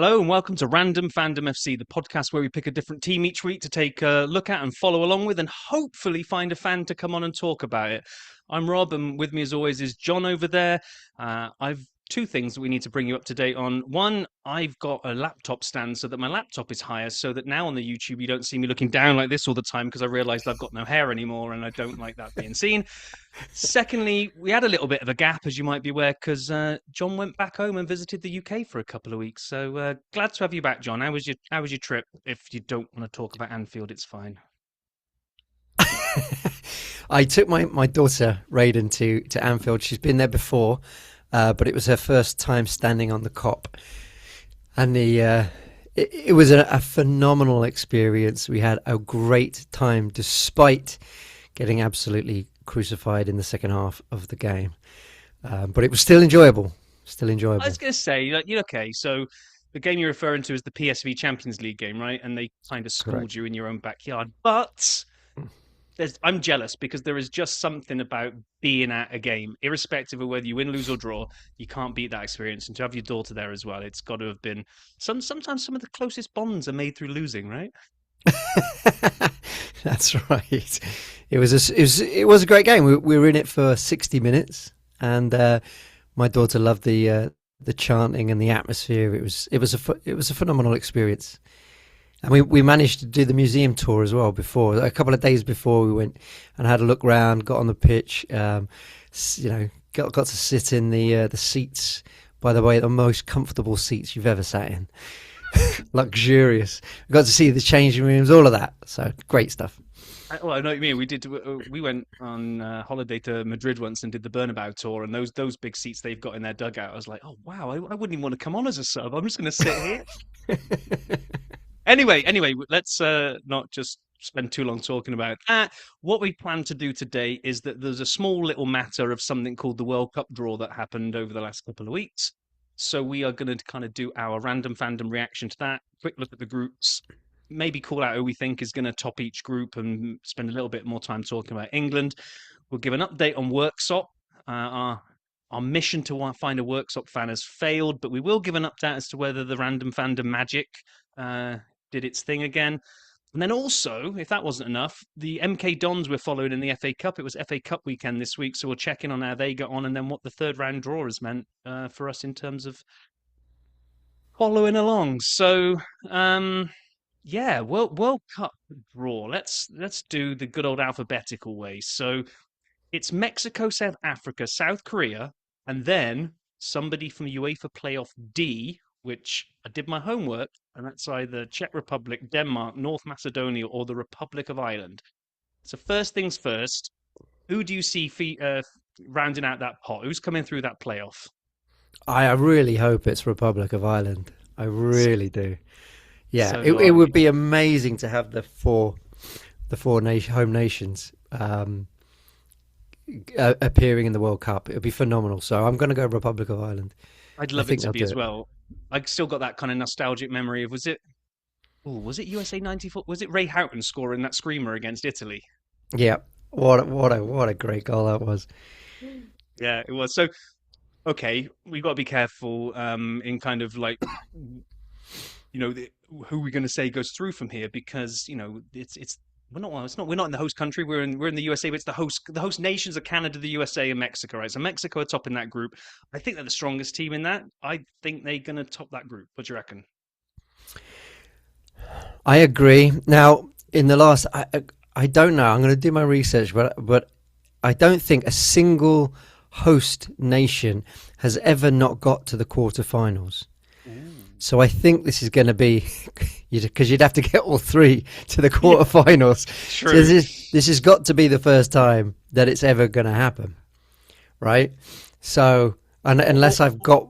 Hello and welcome to Random Fandom FC, the podcast where we pick a different team each week to take a look at and follow along with and hopefully find a fan to come on and talk about it. I'm Rob and with me as always is John over there. I've two things that we need to bring you up to date on. One, I've got a laptop stand so that my laptop is higher so that now on the YouTube you don't see me looking down like this all the time because I realised I've got no hair anymore and I don't like that being seen. Secondly, we had a little bit of a gap, as you might be aware, because John went back home and visited the UK for a couple of weeks. So glad to have you back, John. How was your trip? If you don't want to talk about Anfield, it's fine. I took my daughter Raiden to Anfield. She's been there before, but it was her first time standing on the Kop, and it was a phenomenal experience. We had a great time despite getting absolutely crucified in the second half of the game, but it was still enjoyable. Still enjoyable. I was going to say, okay, so the game you're referring to is the PSV Champions League game, right? And they kind of schooled Correct. you in your own backyard. But I'm jealous because there is just something about being at a game, irrespective of whether you win, lose, or draw. You can't beat that experience. And to have your daughter there as well, it's got to have been sometimes some of the closest bonds are made through losing, right? That's right. It was a great game. We were in it for 60 minutes, and my daughter loved the chanting and the atmosphere. It was a phenomenal experience, and we managed to do the museum tour as well before. A couple of days before, we went and had a look round, got on the pitch. Got to sit in the seats. By the way, the most comfortable seats you've ever sat in. Luxurious. We got to see the changing rooms, all of that. So great stuff. Well, I know what you mean. We went on holiday to Madrid once and did the Bernabeu tour, and those big seats they've got in their dugout. I was like, oh wow, I wouldn't even want to come on as a sub. I'm just going to sit here. Anyway, let's not just spend too long talking about that. What we plan to do today is that there's a small little matter of something called the World Cup draw that happened over the last couple of weeks. So we are going to kind of do our random fandom reaction to that, quick look at the groups, maybe call out who we think is going to top each group and spend a little bit more time talking about England. We'll give an update on Worksop. Our mission to find a Worksop fan has failed, but we will give an update as to whether the random fandom magic did its thing again. And then also, if that wasn't enough, the MK Dons we're following in the FA Cup. It was FA Cup weekend this week, so we'll check in on how they got on and then what the third round draw has meant for us in terms of following along. So, World Cup draw. Let's do the good old alphabetical way. So it's Mexico, South Africa, South Korea, and then somebody from UEFA Playoff D, which I did my homework, and that's either Czech Republic, Denmark, North Macedonia, or the Republic of Ireland. So first things first, who do you see rounding out that pot? Who's coming through that playoff? I really hope it's Republic of Ireland. I really do. Yeah, So it would be amazing to have the four home nations appearing in the World Cup. It would be phenomenal. So I'm going to go Republic of Ireland. I'd love it to be as well. I still got that kind of nostalgic memory of was it USA 94? Was it Ray Houghton scoring that screamer against Italy? Yeah, what a great goal that was. Yeah, it was. So okay, we got to be careful in kind of like who we're going to say goes through from here because it's we're not in the host country. We're in the USA, but it's the host nations are Canada, the USA, and Mexico, right? So Mexico are top in that group. I think they're the strongest team in that. I think they're going to top that group. What do you reckon? I agree. Now, in the last, I don't know. I'm going to do my research, but I don't think a single host nation has ever not got to the quarterfinals. So I think this is going to be because you'd have to get all three to the quarterfinals. True. So this has got to be the first time that it's ever going to happen, right? So unless I've got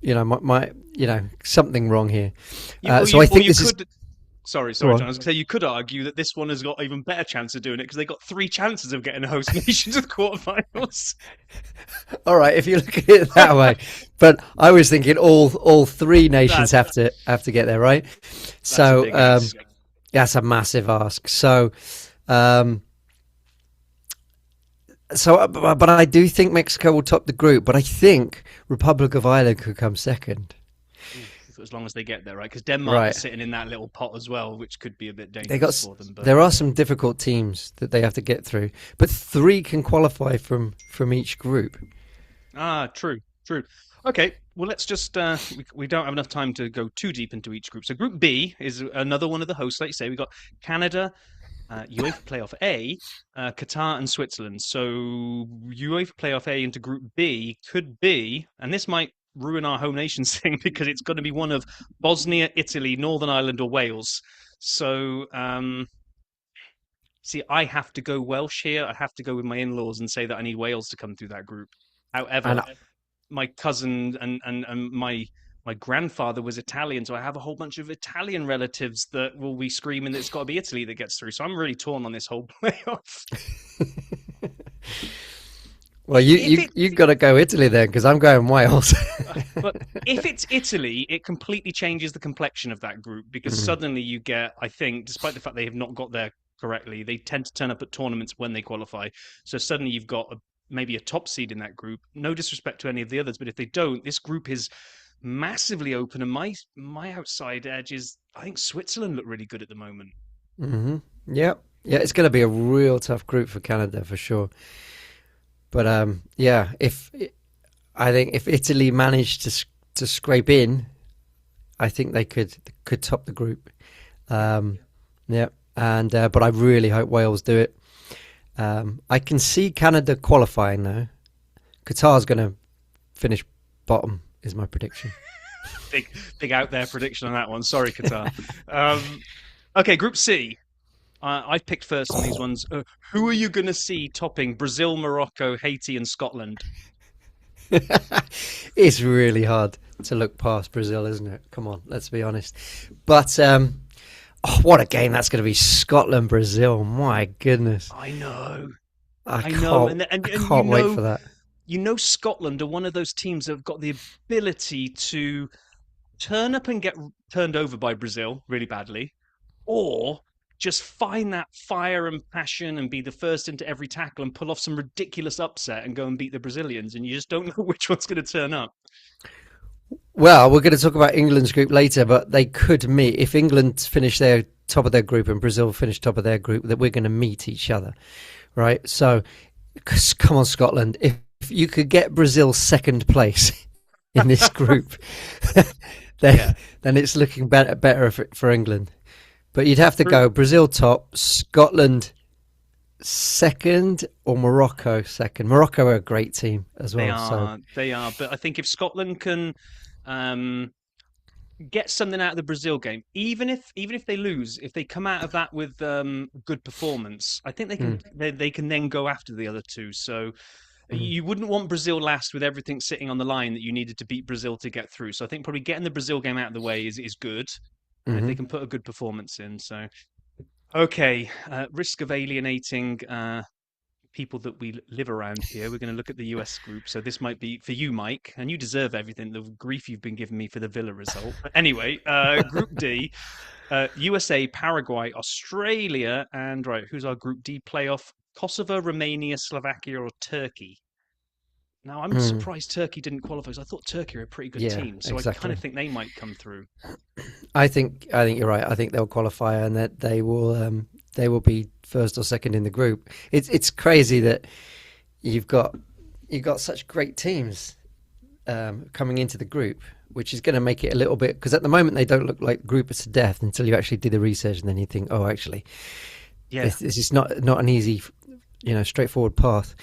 my something wrong here, so I think this is. Sorry, John. I was going to say you could argue that this one has got even better chance of doing it because they got 3 chances of getting a host nation to the quarterfinals. All right, if you look at it that way, but I was thinking all 3 nations have to get there, right? So that's a massive ask. So, but I do think Mexico will top the group, but I think Republic of Ireland could come second. as long as they get there, right? Because Denmark Right. are sitting in that little pot as well, which could be a bit They dangerous got for them. But there are some difficult teams that they have to get through, but three can qualify from each group. true, true. Okay, well, let's just we don't have enough time to go too deep into each group. So Group B is another one of the hosts. Like you say, we got Canada, UEFA Playoff A, Qatar, and Switzerland. So UEFA Playoff A into Group B could be, and this might ruin our home nations thing because it's going to be one of Bosnia, Italy, Northern Ireland, or Wales. So see, I have to go Welsh here. I have to go with my in-laws and say that I need Wales to come through that group. And However, my cousin and my grandfather was Italian, so I have a whole bunch of Italian relatives that will be screaming that it's got to be Italy that gets through. So I'm really torn on this whole playoff. well, If you got to go Italy then, because I'm going Wales. but if it's Italy, it completely changes the complexion of that group because Mm. suddenly you get, I think, despite the fact they have not got there correctly, they tend to turn up at tournaments when they qualify. So suddenly you've got maybe a top seed in that group. No disrespect to any of the others, but if they don't, this group is massively open. And my outside edge is, I think Switzerland look really good at the moment. Hmm. Yeah, yeah, it's going to be a real tough group for Canada for sure. But yeah, if I think if Italy managed to scrape in, I think they could top the group. Um, yeah, and but I really hope Wales do it. I can see Canada qualifying now. Qatar's going to finish bottom, is my prediction. Big, big out there prediction on that one. Sorry, Qatar. Um, okay, Group C. I've picked first on these ones. Who are you going to see topping Brazil, Morocco, Haiti, and Scotland? It's really hard to look past Brazil, isn't it? Come on, let's be honest. But oh, what a game that's going to be! Scotland, Brazil. My goodness, I know, I I know, can't, and I you can't wait know, for that. Scotland are one of those teams that have got the ability to turn up and get turned over by Brazil really badly, or just find that fire and passion and be the first into every tackle and pull off some ridiculous upset and go and beat the Brazilians, and you just don't know which one's going to turn up. Well, we're going to talk about England's group later, but they could meet if England finish their top of their group and Brazil finish top of their group. That we're going to meet each other, right? So, come on, Scotland. If you could get Brazil second place in this group, then Yeah, then it's looking better for England. But you'd have to true. go Brazil top, Scotland second, or Morocco second. Morocco are a great team as They well. So, are, they are. But I think if Scotland can um, get something out of the Brazil game, even if they lose, if they come out of that with good performance, I think mm, they can then go after the other two. So mm, you wouldn't want Brazil last with everything sitting on the line that you needed to beat Brazil to get through. So I think probably getting the Brazil game out of the way is good if they mm-hmm. can put a good performance in. So okay, risk of alienating people that we live around here. We're going to look at the US group. So this might be for you, Mike, and you deserve everything the grief you've been giving me for the Villa result. But anyway, Group D, USA, Paraguay, Australia, and right, who's our Group D playoff? Kosovo, Romania, Slovakia, or Turkey? Now, I'm Mm, surprised Turkey didn't qualify because I thought Turkey are a pretty good yeah, team. So I kind of exactly. think they might come through. I think you're right. I think they'll qualify and that they will be first or second in the group. It's crazy that you've got such great teams coming into the group, which is going to make it a little bit because at the moment they don't look like group to death until you actually do the research and then you think, oh, actually, Yeah. this is not an easy, straightforward path.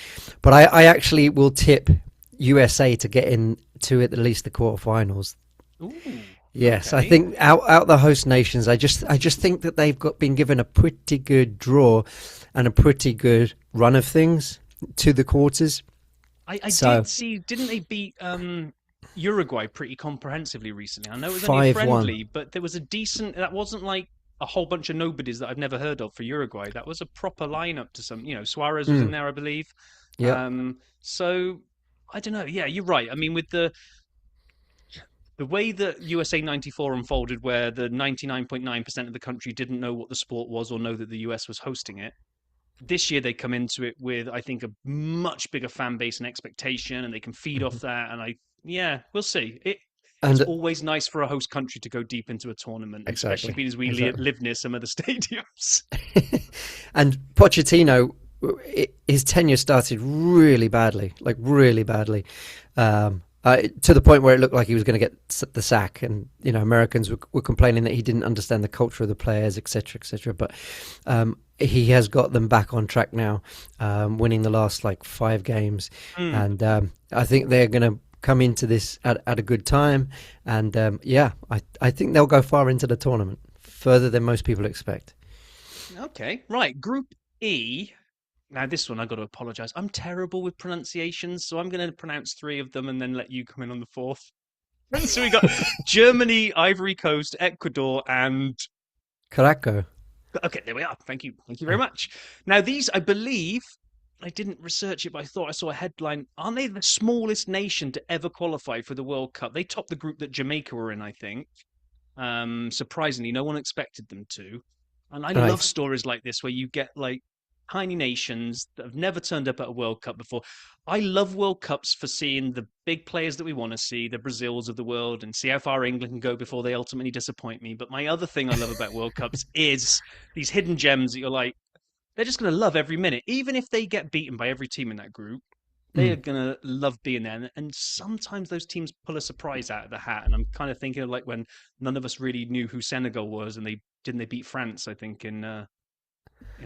But I actually will tip USA to get into at least the quarterfinals. Ooh. Yes, I Okay. think out the host nations, I just think that they've been given a pretty good draw and a pretty good run of things to the quarters. I So did see, didn't they beat Uruguay pretty comprehensively recently? I know it was only a 5-1. friendly, but there was a decent, that wasn't like a whole bunch of nobodies that I've never heard of for Uruguay. That was a proper lineup to some, Suarez was in Mm, there, I believe. yep. So I don't know. Yeah, you're right. I mean, with the way that USA 94 unfolded, where the 99.9% of the country didn't know what the sport was or know that the US was hosting it, this year they come into it with, I think, a much bigger fan base and expectation, and they can feed Mhm. off that. And yeah, we'll see. It's And always nice for a host country to go deep into a tournament, and especially exactly, being as we exactly. live near some of the stadiums. And Pochettino, his tenure started really badly, like really badly, to the point where it looked like he was going to get the sack. And Americans were complaining that he didn't understand the culture of the players, etc., etc. But he has got them back on track now, winning the last like 5 games, Mm. and I think they're going to come into this at a good time. And yeah, I think they'll go far into the tournament, further than most people expect. Okay, right. Group E. Now, this one I got to apologise. I'm terrible with pronunciations, so I'm going to pronounce three of them and then let you come in on the fourth. So we got Germany, Ivory Coast, Ecuador, and Caraco. okay, there we are. Thank you very much. Now, these I believe I didn't research it, but I thought I saw a headline. Aren't they the smallest nation to ever qualify for the World Cup? They topped the group that Jamaica were in, I think. Surprisingly, no one expected them to. And I love Right. stories like this where you get like tiny nations that have never turned up at a World Cup before. I love World Cups for seeing the big players that we want to see, the Brazils of the world, and see how far England can go before they ultimately disappoint me. But my other thing I love about World Cups is these hidden gems that you're like, they're just going to love every minute. Even if they get beaten by every team in that group, they are Mm. going to love being there. And sometimes those teams pull a surprise out of the hat. And I'm kind of thinking of like when none of us really knew who Senegal was and they beat France, I think, in a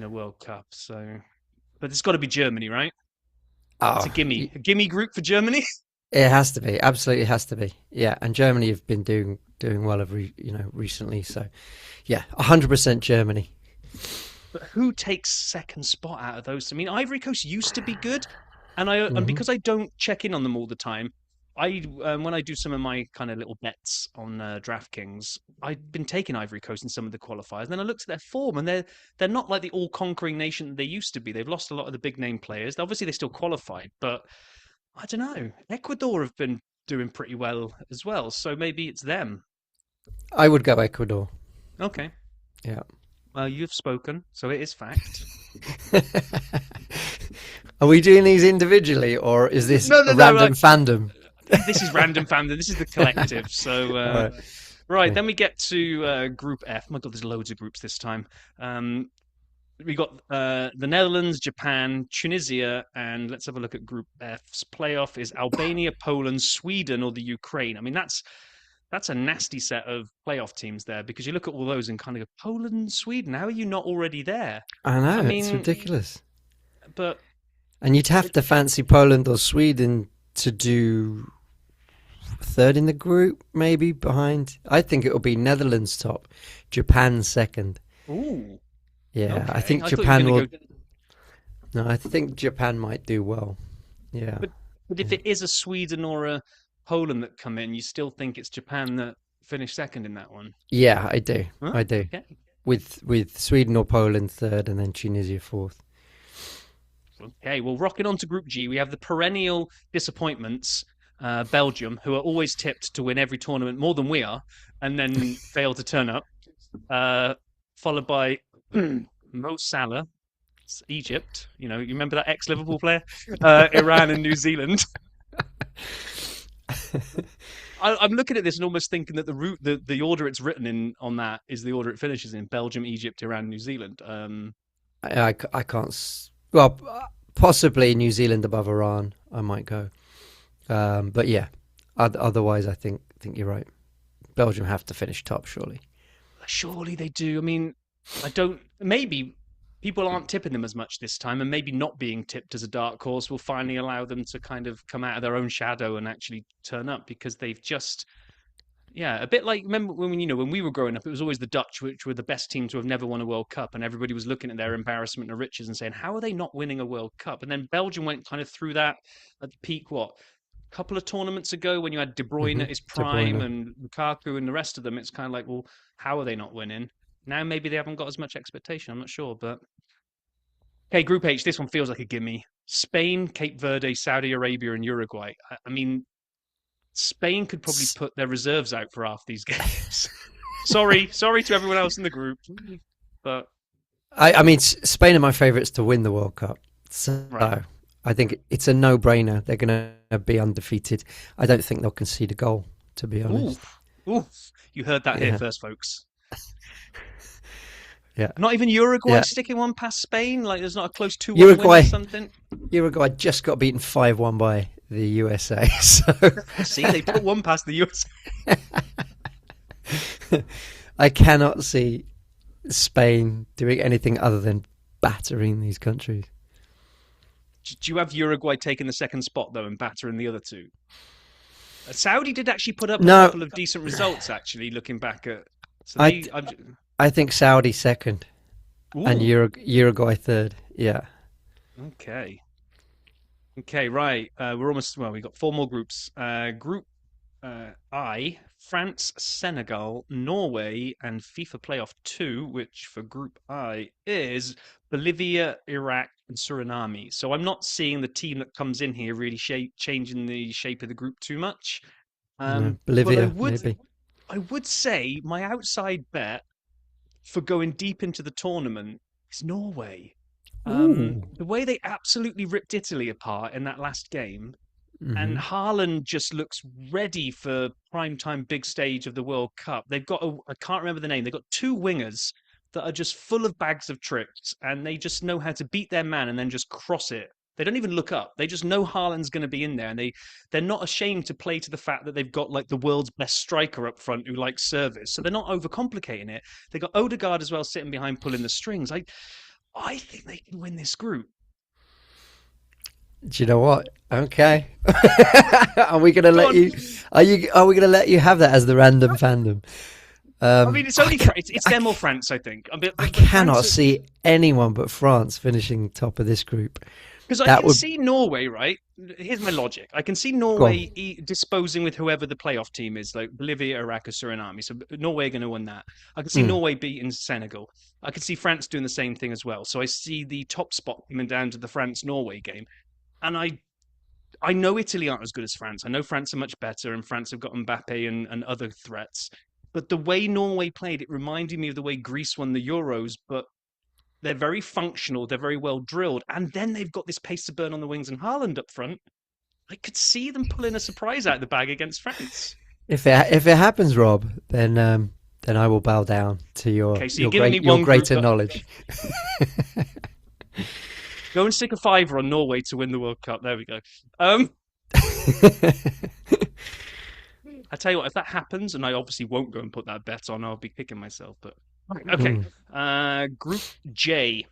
World Cup. So, but it's got to be Germany, right? It's Oh, a gimme group for Germany. it has to be. Absolutely has to be. Yeah, and Germany have been doing well recently. So, yeah, 100% Germany. But who takes second spot out of those? I mean, Ivory Coast used to be good, and Hmm. because I don't check in on them all the time, I when I do some of my kind of little bets on DraftKings, I've been taking Ivory Coast in some of the qualifiers, and then I looked at their form, and they're not like the all-conquering nation that they used to be. They've lost a lot of the big name players. Obviously, they still qualified, but I don't know. Ecuador have been doing pretty well as well, so maybe it's them. I would go Ecuador. Okay. Yeah. Well, you've spoken, so it is fact. Are we doing these individually, or is this No, a no, no. random fandom? This is random fandom. This is the collective. So, All right. right, Okay. then we get to Group F. My God, there's loads of groups this time. Um, we got the Netherlands, Japan, Tunisia, and let's have a look at Group F's playoff is Albania, Poland, Sweden, or the Ukraine. I mean, that's a nasty set of playoff teams there because you look at all those and kind of go, Poland, Sweden. How are you not already there? I I know, it's mean, ridiculous. but And you'd have it, to fancy Poland or Sweden to do third in the group, maybe behind. I think it'll be Netherlands top, Japan second. ooh, Yeah, I okay. think I thought you were Japan going to will. go. No, I think Japan might do well. Yeah, But if yeah, it is a Sweden or a Poland that come in, you still think it's Japan that finished second in that one? yeah. I do, Huh? I do. Okay. With Sweden or Poland third, and then Tunisia fourth. Okay. Well, rocking on to Group G, we have the perennial disappointments, Belgium, who are always tipped to win every tournament more than we are, and then fail to turn up. Uh, Followed by Mo Salah, Egypt. You remember that ex-Liverpool player? Iran and New Zealand. I'm looking at this and almost thinking that the order it's written in on that is the order it finishes in: Belgium, Egypt, Iran, New Zealand. I can't. Well, possibly New Zealand above Iran. I might go. But yeah, otherwise, I think you're right. Belgium have to finish top, surely. Surely they do. I mean, I don't. Maybe people aren't tipping them as much this time, and maybe not being tipped as a dark horse will finally allow them to kind of come out of their own shadow and actually turn up because they've just. Yeah, a bit like remember when we were growing up, it was always the Dutch, which were the best team to have never won a World Cup, and everybody was looking at their embarrassment and riches and saying, "How are they not winning a World Cup?" And then Belgium went kind of through that at the peak. What couple of tournaments ago when you had De Bruyne Hmm. at his De prime Bruyne. and Lukaku and the rest of them, it's kind of like, well, how are they not winning? Now maybe they haven't got as much expectation. I'm not sure, but okay, Group H. This one feels like a gimme. Spain, Cape Verde, Saudi Arabia, and Uruguay. I mean, Spain could probably S- put their reserves out for half these games. Sorry to everyone else in the group, but I mean, Spain are my favourites to win the World Cup. So right. I think it's a no-brainer. They're going to be undefeated. I don't think they'll concede a goal, to be honest. Oof, oof. You heard that here Yeah, first, folks. yeah, Not even Uruguay yeah. sticking one past Spain. Like there's not a close 2-1 win or Uruguay, something. Uruguay just got beaten 5-1 by the USA. So See, they put one past the US. I cannot see Spain doing anything other than battering these countries. Do you have Uruguay taking the second spot though and battering the other two? Saudi did actually put up a No, couple of decent results. Actually, looking back at so I they. I think Saudi second and Ooh, Uruguay third. Yeah. okay. Okay, right. We're almost well. We got four more groups. Group I: France, Senegal, Norway, and FIFA Playoff Two, which for Group I is Bolivia, Iraq, and Suriname. So I'm not seeing the team that comes in here really changing the shape of the group too much. Yeah. But Bolivia, maybe. I would say my outside bet for going deep into the tournament is Norway. Ooh. The way they absolutely ripped Italy apart in that last game, and Hmm. Haaland just looks ready for prime time big stage of the World Cup. They've got I can't remember the name. They've got two wingers that are just full of bags of tricks, and they just know how to beat their man and then just cross it. They don't even look up. They just know Haaland's going to be in there, and they're not ashamed to play to the fact that they've got like the world's best striker up front who likes service. So they're not overcomplicating it. They got Odegaard as well sitting behind pulling the strings. I think they can win this group. Do you know what? Okay. Are we gonna Go let on. you? Are we gonna let you have that as the random fandom? I mean, it's I, only ca- it's I, them or France, I think. I But France, cannot see anyone but France finishing top of this group. because I That can would see Norway, right? Here's my logic. I can see go on. Norway disposing with whoever the playoff team is, like Bolivia, Iraq, or Suriname. So Norway are going to win that. I can see Mm. Norway beating Senegal. I can see France doing the same thing as well. So I see the top spot coming down to the France-Norway game. And I know Italy aren't as good as France. I know France are much better, and France have got Mbappe and other threats. But the way Norway played, it reminded me of the way Greece won the Euros, but they're very functional. They're very well drilled. And then they've got this pace to burn on the wings and Haaland up front. I could see them pulling a surprise out of the bag against France. If it happens, Rob, then I will bow down to Okay, so you're giving me your one group. greater knowledge. Go and stick a fiver on Norway to win the World Cup. There we go. Um, I tell you what, if that happens, and I obviously won't go and put that bet on, I'll be kicking myself. But okay, Mm. Group J.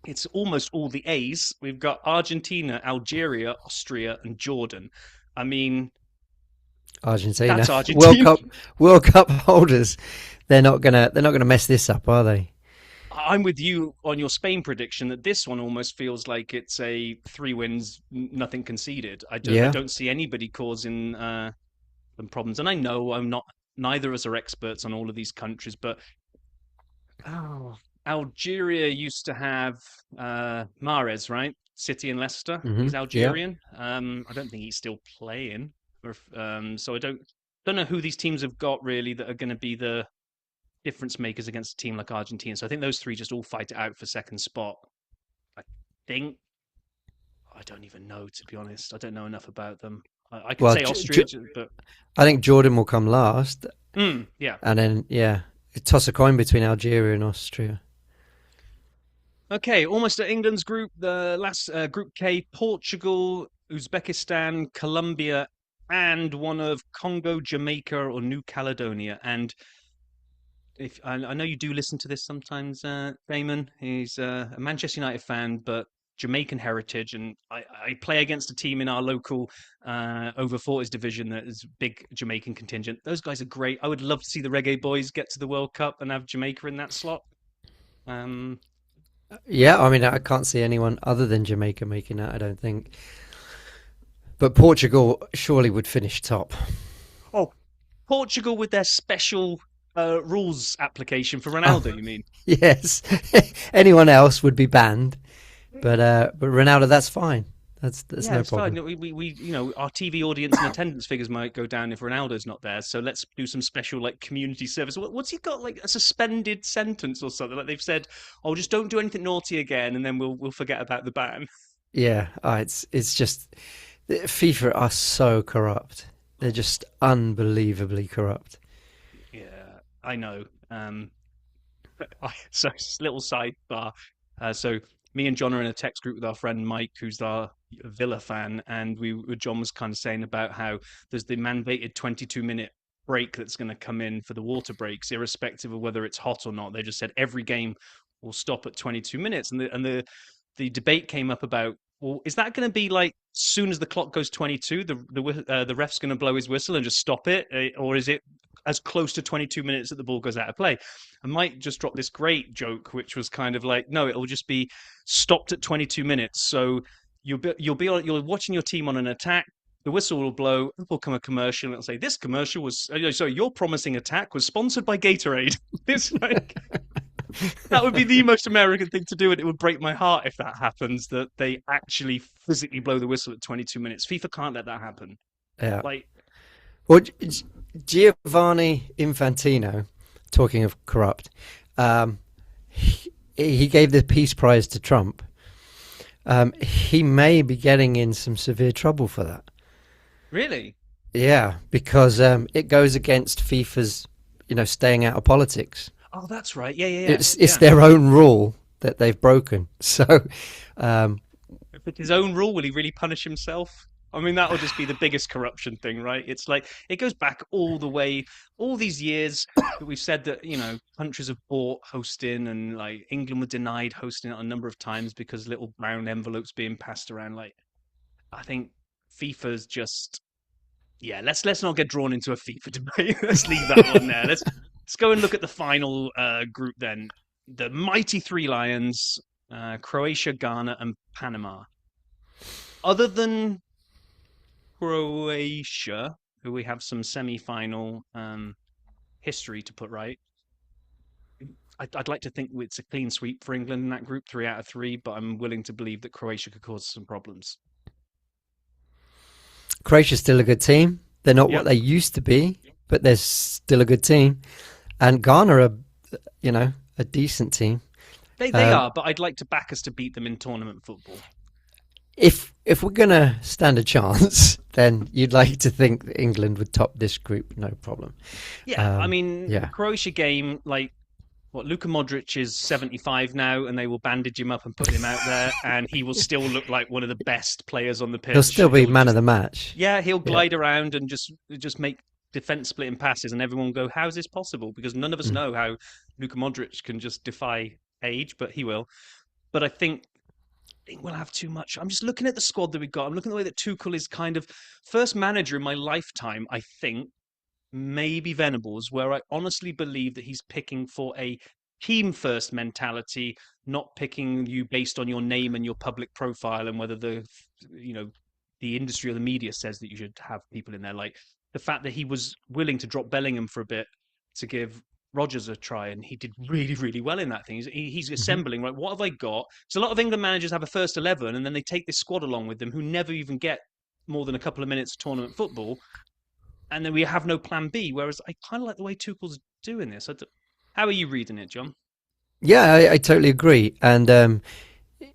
It's almost all the A's. We've got Argentina, Algeria, Austria, and Jordan. I mean, Argentina, that's Argentina. World Cup holders. They're not gonna mess this up, are they? I'm with you on your Spain prediction that this one almost feels like it's a 3 wins, nothing conceded. I Yeah. don't see anybody causing them problems. And I know I'm not, neither of us are experts on all of these countries, but oh, Algeria used to have Mahrez, right? City and Leicester. Hmm. He's Yeah. Algerian. I don't think he's still playing. So I don't know who these teams have got really that are going to be the difference makers against a team like Argentina. So I think those three just all fight it out for second spot. I think I don't even know, to be honest. I don't know enough about them. I could Well, say Austria, but I think Jordan will come last, yeah. and then yeah, toss a coin between Algeria and Austria. Okay, almost at England's group. The last Group K: Portugal, Uzbekistan, Colombia, and one of Congo, Jamaica, or New Caledonia. And if I know you do listen to this sometimes, Damon. He's a Manchester United fan, but Jamaican heritage, and I play against a team in our local over 40s division that is big Jamaican contingent. Those guys are great. I would love to see the Reggae Boys get to the World Cup and have Jamaica in that slot. Um, Yeah, I mean, I can't see anyone other than Jamaica making that. I don't think, but Portugal surely would finish top. oh, Portugal with their special rules application for Oh, Ronaldo. You mean? yes, anyone else would be banned, but Ronaldo, that's fine. That's Yeah, no it's fine. problem. We our TV audience and attendance figures might go down if Ronaldo's not there. So let's do some special like community service. What's he got, like a suspended sentence or something? Like they've said, oh, just don't do anything naughty again, and then we'll forget about the ban. Yeah, it's just FIFA are so corrupt. They're just unbelievably corrupt. Yeah, I know. So little sidebar. So me and John are in a text group with our friend Mike, who's our Villa fan, and John was kind of saying about how there's the mandated 22-minute break that's going to come in for the water breaks, irrespective of whether it's hot or not. They just said every game will stop at 22 minutes, and the debate came up about, well, is that going to be like soon as the clock goes 22, the ref's going to blow his whistle and just stop it, or is it as close to 22 minutes that the ball goes out of play? I might just drop this great joke, which was kind of like, no, it'll just be stopped at 22 minutes. So you're watching your team on an attack. The whistle will blow. Will come a commercial, and it'll say, "This commercial was so your promising attack was sponsored by Gatorade." It's like that would be the most American thing to do, and it would break my heart if that happens. That they actually physically blow the whistle at 22 minutes. FIFA can't let that happen. Yeah. Like, Well, Giovanni Infantino, talking of corrupt, he gave the Peace Prize to Trump. He may be getting in some severe trouble for that. really? Yeah, because it goes against FIFA's, staying out of politics. Oh, that's right. Yeah, yeah, yeah. It's their own rule that they've broken. So, If it's his own rule, will he really punish himself? I mean, that would just be the biggest corruption thing, right? It's like it goes back all the way, all these years that we've said that, countries have bought hosting, and like England were denied hosting it a number of times because little brown envelopes being passed around. Like, I think FIFA's just, yeah, let's not get drawn into a FIFA debate. Let's leave that one there. Let's go and look at the final group then. The mighty Three Lions, Croatia, Ghana, and Panama. Other than Croatia, who we have some semi-final history to put right, I'd like to think it's a clean sweep for England in that group, 3 out of 3, but I'm willing to believe that Croatia could cause some problems. Croatia's still a good team. They're not Yep. what they used to be, but they're still a good team. And Ghana are, a decent team. They are, but I'd like to back us to beat them in tournament football. If we're gonna stand a chance, then you'd like to think that England would top this group, no problem. Yeah, I mean, yeah. the Croatia game, like, what, Luka Modric is 75 now, and they will bandage him up and put him out there, and he will still look like one of the best players on the pitch. He'll still be man of just, the match. yeah, he'll glide around and just make defense splitting passes, and everyone will go, how's this possible? Because none of us know how Luka Modric can just defy age, but he will. But I think we'll have too much. I'm just looking at the squad that we've got. I'm looking at the way that Tuchel is kind of first manager in my lifetime, I think, maybe Venables, where I honestly believe that he's picking for a team first mentality, not picking you based on your name and your public profile and whether the industry or the media says that you should have people in there. Like the fact that he was willing to drop Bellingham for a bit to give Rodgers a try, and he did really, really well in that thing. He's assembling, right? What have I got? So a lot of England managers have a first 11, and then they take this squad along with them who never even get more than a couple of minutes of tournament football, and then we have no plan B. Whereas I kind of like the way Tuchel's doing this. How are you reading it, John? Yeah, I totally agree. And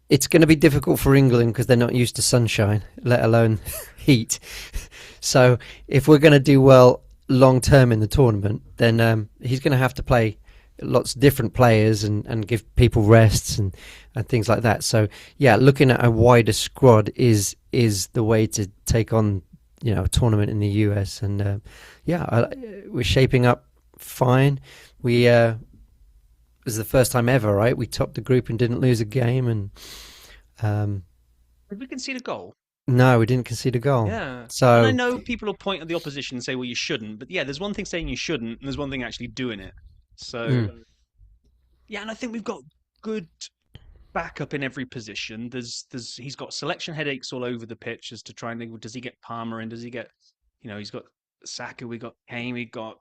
it's going to be difficult for England because they're not used to sunshine, let alone heat. So if we're going to do well long term in the tournament, then he's going to have to play lots of different players and give people rests and things like that. So yeah, looking at a wider squad is the way to take on a tournament in the US. And we're shaping up fine. We it was the first time ever, right? We topped the group and didn't lose a game. And did we concede a goal? No, we didn't concede a goal. Yeah. So, and I know people will point at the opposition and say, well, you shouldn't. But yeah, there's one thing saying you shouldn't, and there's one thing actually doing it. So, yeah, and I think we've got good backup in every position. He's got selection headaches all over the pitch as to try and think, does he get Palmer in? Does he get, he's got Saka, we got Kane, we got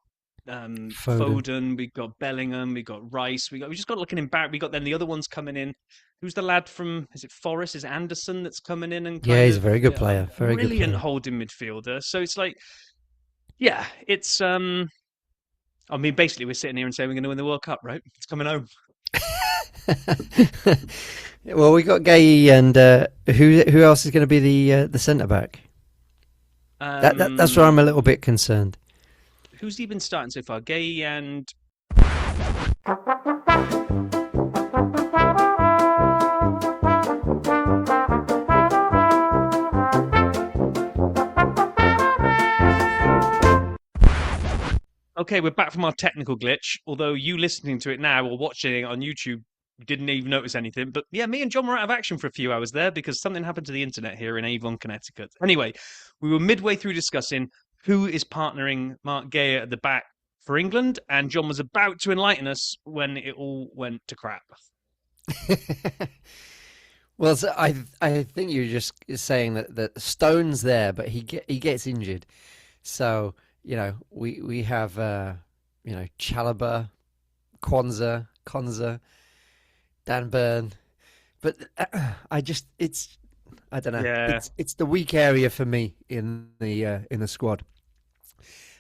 Foden, we got Bellingham, we got Rice, we just got looking embarrassed. We got then the other ones coming in. Who's the lad from? Is it Forest? Is it Anderson that's coming in and he's a very good player, very good, brilliant holding midfielder. So it's like, yeah, it's I mean, basically, we're sitting here and saying we're going to win the World Cup, right? It's coming home. Well, we got Gay, and who else is going to be the centre back? That's where I'm a little bit concerned. Who's he been starting so far? Gay and okay, we're back from our technical glitch. Although you listening to it now or watching it on YouTube didn't even notice anything. But yeah, me and John were out of action for a few hours there because something happened to the internet here in Avon, Connecticut. Anyway, we were midway through discussing who is partnering Mark Gaya at the back for England, and John was about to enlighten us when it all went to crap. Well, so I think you're just saying that Stone's there, but he gets injured. So we have Chalobah, Konza, Dan Burn, but I don't know. Yeah. It's the weak area for me in the squad.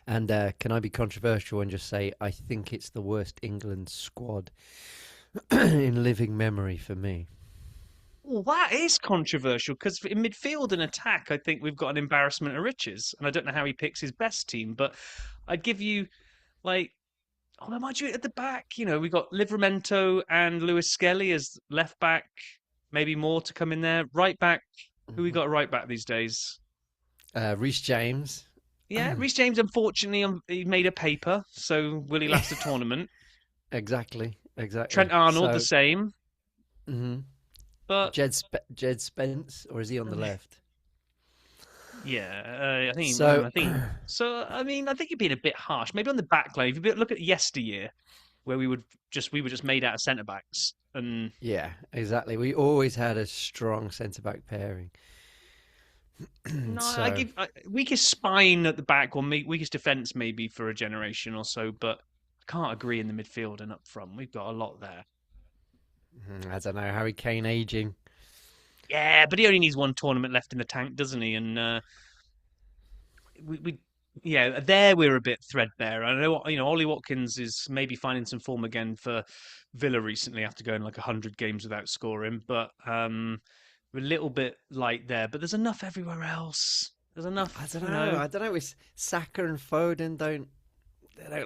And can I be controversial and just say I think it's the worst England squad in living memory for me? Well, that is controversial because in midfield and attack, I think we've got an embarrassment of riches, and I don't know how he picks his best team, but I'd give you like, oh, mind you, at the back, we got Livramento and Lewis Skelly as left back, maybe more to come in there. Right back, who we got right back these days? Reece James. Yeah, Reece James, unfortunately, he made a paper, so will he last the tournament? Exactly. Trent Arnold, the same. Mm-hmm. But Jed Spence, or is he on the left? Yeah, I think so. I think so. I mean, I think you're being a bit harsh. Maybe on the back line, if you look at yesteryear, where we were just made out of centre backs, and yeah, exactly. We always had a strong centre back pairing. No, I give weakest spine at the back or weakest defence maybe for a generation or so, but I can't agree in the midfield and up front. We've got a lot there. I don't know. Harry Kane aging. Yeah, but he only needs one tournament left in the tank, doesn't he? And yeah, there we're a bit threadbare. I know, Ollie Watkins is maybe finding some form again for Villa recently after going like 100 games without scoring, but we're a little bit light there. But there's enough everywhere else. There's enough. I don't know. I don't know. It's Saka and Foden don't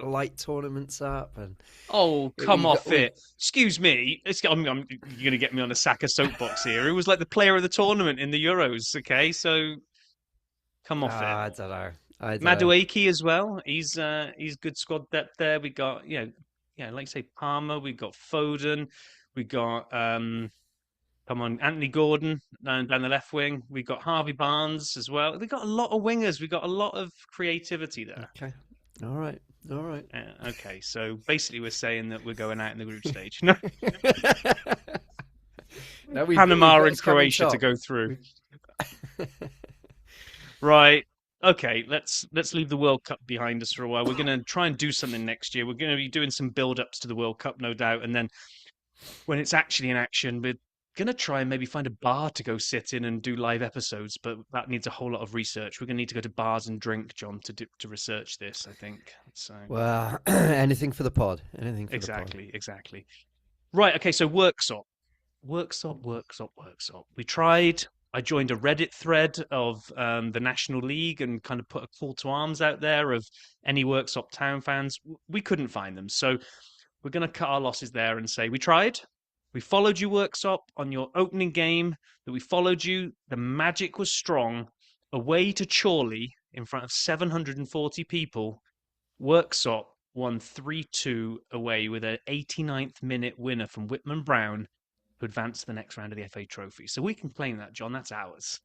light tournaments up, and come off it. Excuse me. You're going to get me on a Saka soapbox here. It was like the player of the tournament in the Euros. Okay, so come off it. I don't know. Madueke as well. He's good squad depth there. We got like you say Palmer. We got Foden. We got Anthony Gordon down the left wing. We got Harvey Barnes as well. We got a lot of wingers. We got a lot of creativity there. Okay. All right. Okay, so basically we're saying that we're going out in the group stage. No, Panama and Croatia to go through. Right. Okay, let's leave the World Cup behind us for a while. We're going to try and do something next year. We're going to be doing some build-ups to the World Cup, no doubt. And then when it's actually in action, we're going to try and maybe find a bar to go sit in and do live episodes. But that needs a whole lot of research. We're going to need to go to bars and drink, John, to research this, I think. So. Well, anything for the pod. Exactly. Right, okay, so Worksop. We tried. I joined a Reddit thread of the National League and kind of put a call to arms out there of any Worksop Town fans. We couldn't find them. So we're going to cut our losses there and say we tried. We followed you, Worksop, on your opening game. That we followed you. The magic was strong. Away to Chorley in front of 740 people. Worksop won 3-2 away with an 89th minute winner from Whitman Brown, who advanced to the next round of the FA Trophy. So we can claim that, John. That's ours.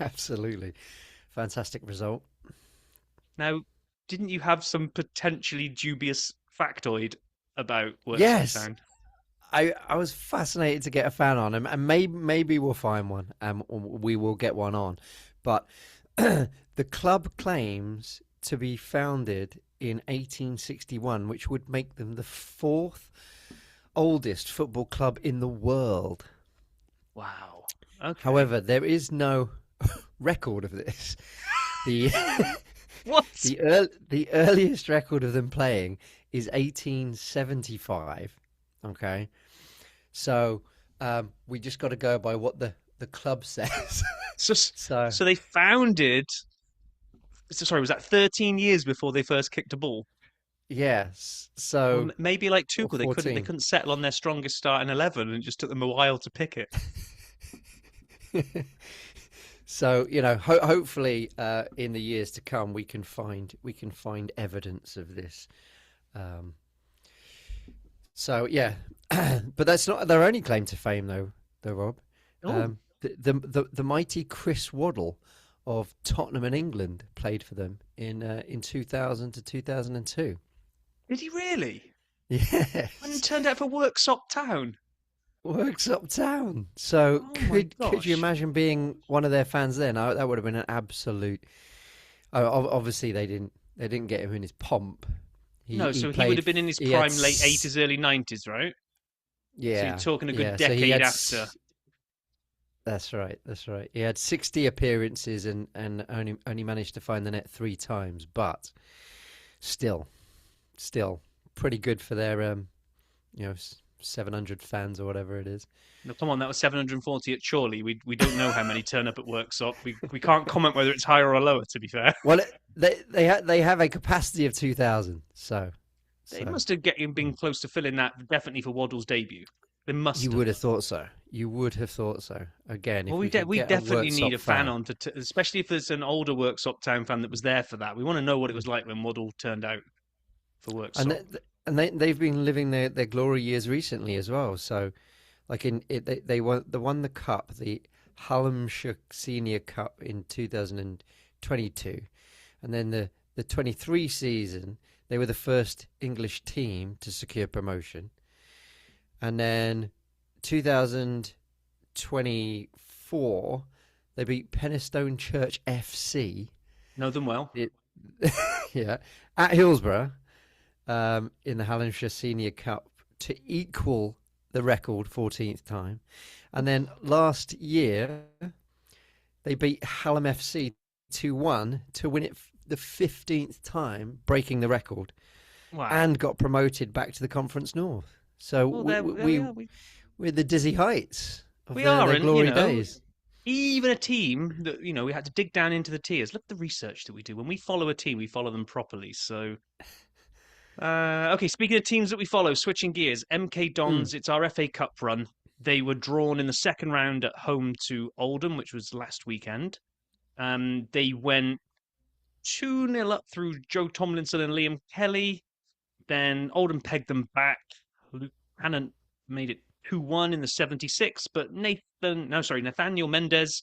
Absolutely. Fantastic result. Now, didn't you have some potentially dubious factoid about Worksop Town? Yes. I was fascinated to get a fan on, and maybe we'll find one, and we will get one on. But the club claims to be founded in 1861, which would make them the fourth oldest football club in the world. Wow. Okay. However, there is no record of this. What? The earliest record of them playing is 1875. Okay, so we just got to go by what the club says. So they founded Sorry, was that 13 years before they first kicked a ball? Yes. Or So, maybe like or Tuchel, they 14. couldn't settle on their strongest starting 11, and it just took them a while to pick it. So, hopefully, in the years to come, we can find evidence of this. Um, so yeah, but that's not their only claim to fame, though, Rob. Oh, The mighty Chris Waddle of Tottenham and England played for them in 2000 to 2002. did he really? And Yes, turned out for Worksop Town. Worksop Town. So Oh my could you gosh. imagine being one of their fans then? That would have been an absolute. Obviously, they didn't get him in his pomp. No, He so he would played. have been in his He had. prime late 80s, early 90s, right? So you're Yeah, talking a good yeah. So he decade had. after. That's right. That's right. He had 60 appearances and only managed to find the net 3 times, but still, still pretty good for their 700 fans or whatever it is. No, come on, that was 740 at Chorley. We don't know how many turn up at Worksop. We can't comment whether it's higher or lower, to be fair. Well, they have a capacity of 2,000. So They so must have been close to filling that definitely for Waddle's debut. They must you have. would have thought so. You would have thought so. Again, Well, if we could we get a definitely need Worksop a fan fan. on especially if there's an older Worksop Town fan that was there for that. We want to know what it was like when Waddle turned out for And Worksop. they've been living their glory years recently as well. So like in it, they won the cup, the Hallamshire Senior Cup in 2022, and then the 23 season they were the first English team to secure promotion, and then 2024 they beat Penistone Church FC. Know them well. It, yeah, at Hillsborough in the Hallamshire Senior Cup to equal the record 14th time. And then last year, they beat Hallam FC 2-1 to win it the 15th time, breaking the record, Wow. and got promoted back to the Conference North. So Well, there we are. we're the dizzy heights of We are, their and glory days. even a team that we had to dig down into the tiers. Look at the research that we do when we follow a team. We follow them properly. So, okay. Speaking of teams that we follow, switching gears, MK Mm. Dons. It's our FA Cup run. They were drawn in the second round at home to Oldham, which was last weekend. They went 2-0 up through Joe Tomlinson and Liam Kelly. Then Oldham pegged them back. Luke Hannon made it 2-1 in the 76th, but Nathaniel Mendez,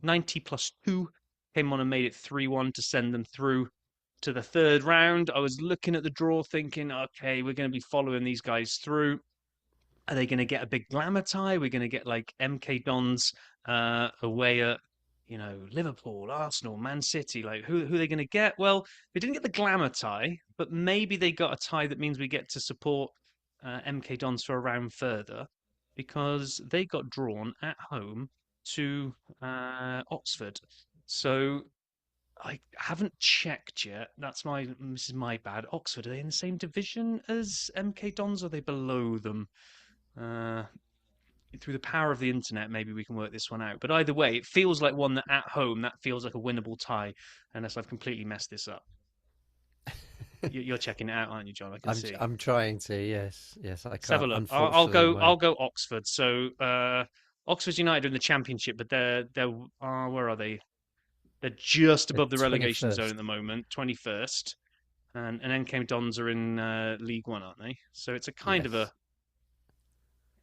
90 plus 2, came on and made it 3-1 to send them through to the third round. I was looking at the draw thinking, okay, we're going to be following these guys through. Are they going to get a big glamour tie? We're going to get like MK Dons away at Liverpool, Arsenal, Man City. Like who are they going to get? Well, they didn't get the glamour tie, but maybe they got a tie that means we get to support MK Dons for a round further because they got drawn at home to Oxford. So I haven't checked yet. This is my bad. Oxford, are they in the same division as MK Dons or are they below them? Uh, Through the power of the internet, maybe we can work this one out. But either way, it feels like one that at home that feels like a winnable tie, unless I've completely messed this up. You're checking it out, aren't you, John? I can see. I'm trying to. Yes, yes. I Let's have a can't. look. I'll Unfortunately, go. my I'll go Oxford. So Oxford United are in the Championship, but they're where are they? They're just the above the relegation zone 21st. at the moment, 21st, and NK Dons are in League One, aren't they? So Yes,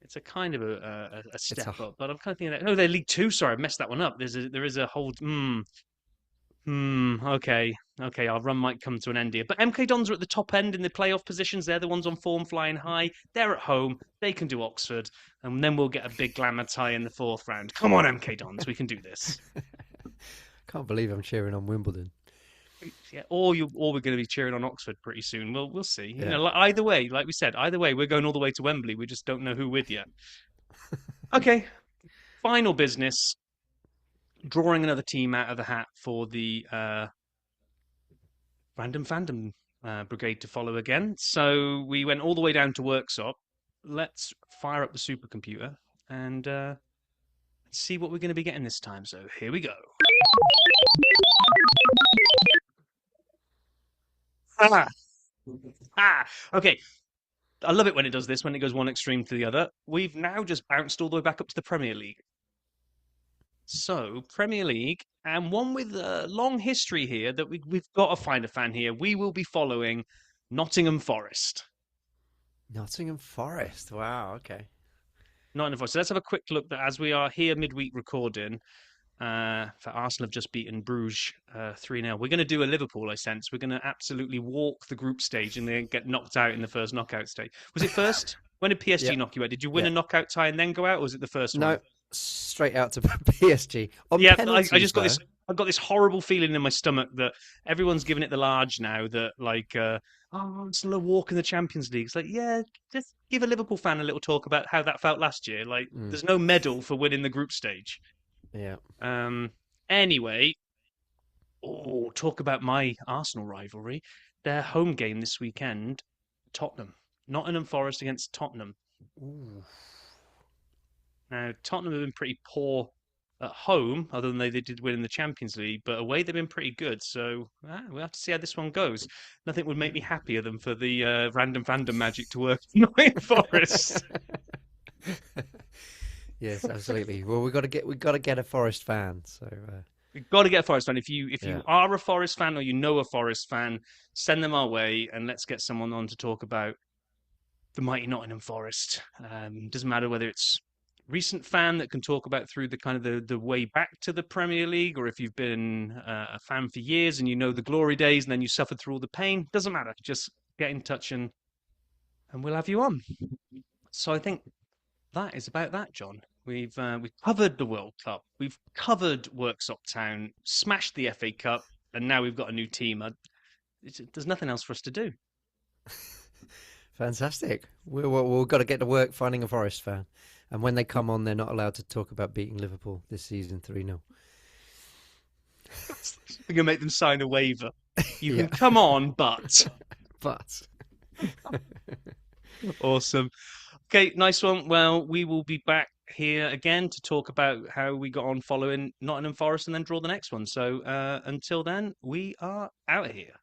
it's a kind of a it's step a up, but I'm kind of thinking that no, they're League Two. Sorry, I messed that one up. There is a whole okay, okay. Our run might come to an end here, but MK Dons are at the top end in the playoff positions. They're the ones on form, flying high. They're at home. They can do Oxford, and then we'll get a big glamour tie in the fourth round. Come on, MK Dons, we can do this. can't believe I'm cheering on Wimbledon. Yeah, or we're going to be cheering on Oxford pretty soon. We'll see. Yeah. Either way, like we said, either way, we're going all the way to Wembley. We just don't know who with yet. Okay, final business. Drawing another team out of the hat for the random fandom brigade to follow again. So we went all the way down to Worksop. Let's fire up the supercomputer and see what we're going to be getting this time. So here we go. Ah, ah. Okay, I love it when it does this, when it goes one extreme to the other. We've now just bounced all the way back up to the Premier League. So, Premier League, and one with a long history here that we've got to find a fan here. We will be following Nottingham Forest. Nottingham Forest. Wow. Okay. Nottingham Forest. So let's have a quick look that as we are here midweek recording, for Arsenal have just beaten Bruges 3-0. We're going to do a Liverpool, I sense. We're going to absolutely walk the group stage and then get knocked out in the first knockout stage. Was it first? When did PSG Yeah. knock you out? Did you win Yeah. a knockout tie and then go out, or was it the first one? No, straight out to PSG on Yeah, I penalties just got though. this. I've got this horrible feeling in my stomach that everyone's giving it the large now. That like, oh, it's a walk in the Champions League. It's like, yeah, just give a Liverpool fan a little talk about how that felt last year. Like, Mm, there's no medal for winning the group stage. yeah. Um. Anyway, oh, talk about my Arsenal rivalry. Their home game this weekend, Tottenham, Nottingham Forest against Tottenham. Ooh. Now, Tottenham have been pretty poor at home, other than they did win in the Champions League, but away they've been pretty good. So we'll have to see how this one goes. Nothing would make me happier than for the random fandom magic to work in Nottingham Forest. Yes, absolutely. Well, we got to get a Forest fan. So We've got to get a Forest fan. If yeah. you are a Forest fan or you know a Forest fan, send them our way and let's get someone on to talk about the mighty Nottingham Forest. Doesn't matter whether it's recent fan that can talk about through the kind of the way back to the Premier League, or if you've been a fan for years and you know the glory days and then you suffered through all the pain. Doesn't matter. Just get in touch and we'll have you on. So I think that is about that, John. We've covered the World Cup, we've covered Worksop Town, smashed the FA Cup, and now we've got a new team. There's nothing else for us to do. Fantastic. We've got to get to work finding a Forest fan. And when they come on, they're not allowed to talk about beating Liverpool this season 3-0. We're gonna make them sign a waiver. You Yeah. can come on, but But awesome. Okay, nice one. Well, we will be back here again to talk about how we got on following Nottingham Forest and then draw the next one. So until then, we are out of here.